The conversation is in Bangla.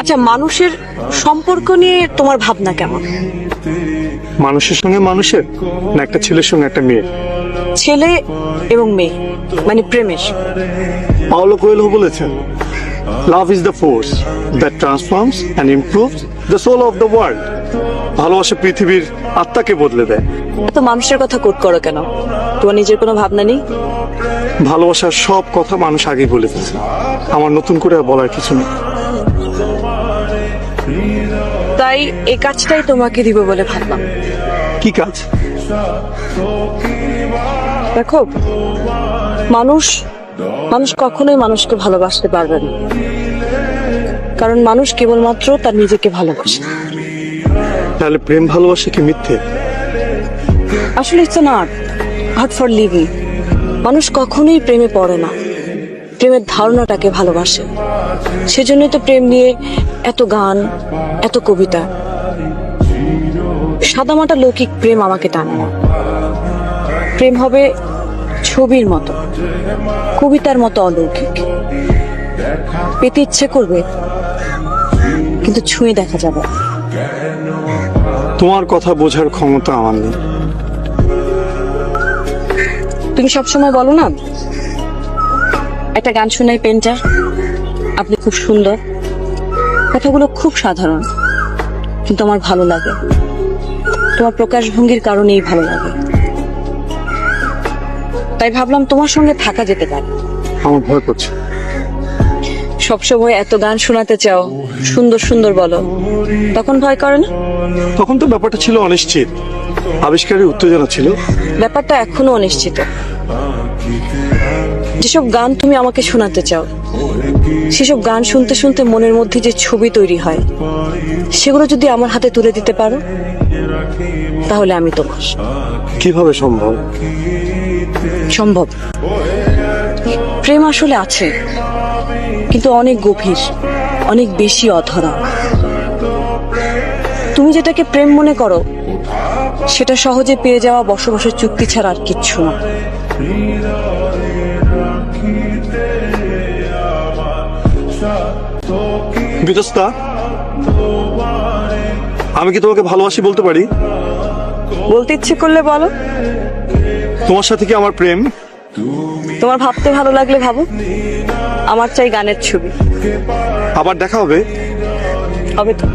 আচ্ছা, মানুষের সম্পর্ক নিয়ে তোমার ভাবনা কেমন? মানুষের সঙ্গে মানুষের, না একটা ছেলের সঙ্গে একটা মেয়ে? ছেলে এবং মেয়ে, মানে প্রেমের। পাওলো কোয়েলহো বলেছেন, love is the force that transforms and improves the soul of the world. ভালোবাসা পৃথিবীর আত্মাকে বদলে দেয়। এত মানুষের কথা কোট করো কেন? তোমার নিজের কোনো ভাবনা নেই? ভালোবাসার সব কথা মানুষ আগেই বলে ফেলছে, আমার নতুন করে আর বলার কিছু নেই। তাই এই কাজটাই তোমাকে দিব বলে ভাবলাম। কি কাজ? দেখো, মানুষ মানুষ কখনোই মানুষকে ভালোবাসতে পারবে না, কারণ মানুষ কেবলমাত্র তার নিজেকে ভালোবাসে। তাহলে প্রেম ভালোবাসা কি মিথ্যে? আসলে it's an art for living. মানুষ কখনোই প্রেমে পড়ে না, প্রেমের ধারণাটাকে ভালোবাসে। সেজন্যই তো প্রেম নিয়ে এত গান, এত কবিতা। সাদামাটা লৌকিক প্রেম আমাকে টানে না। প্রেম হবে ছবির মতো, কবিতার মতো অলৌকিক। পেতে ইচ্ছে করবে, কিন্তু ছুঁয়ে দেখা যাবে না। তোমার কথা বোঝার ক্ষমতা আমার নেই। তুমি সবসময় বলো না, একটা গান শোনাই পেন্টার, আপনি খুব সুন্দর। কথাগুলো খুব সাধারণ, কিন্তু আমার ভালো লাগে। তোমার প্রকাশভঙ্গির কারণেই ভালো লাগে। তাই ভাবলাম তোমার সঙ্গে থাকা যেতে পারে। আমার ভয় করছে। সবসময় এত গান শোনাতে চাও, সুন্দর সুন্দর বলো, তখন ভয় করে না? তখন তো ব্যাপারটা ছিল অনিশ্চিত, আবিষ্কারের উত্তেজনা ছিল। ব্যাপারটা এখনো অনিশ্চিত। যেসব গান তুমি আমাকে শোনাতে চাও, সেসব গান শুনতে শুনতে মনের মধ্যে যে ছবি তৈরি হয়, সেগুলো যদি আমার হাতে তুলে দিতে পারো, তাহলে আমি তোমার। কিভাবে সম্ভব? সম্ভব। প্রেম আসলে আছে, কিন্তু অনেক গভীর, অনেক বেশি অধরা। তুমি যেটাকে প্রেম মনে করো, সেটা সহজে পেয়ে যাওয়া বসবাসের চুক্তি ছাড়া আর কিচ্ছু না। বিতস্তা, আমি কি তোমাকে ভালোবাসি বলতে পারি? বলতে ইচ্ছে করলে বলো। তোমার সাথে কি আমার প্রেম? তোমার ভাবতে ভালো লাগলে ভাবো। আমার চাই গানের ছবি। আবার দেখা হবে। হবে তো।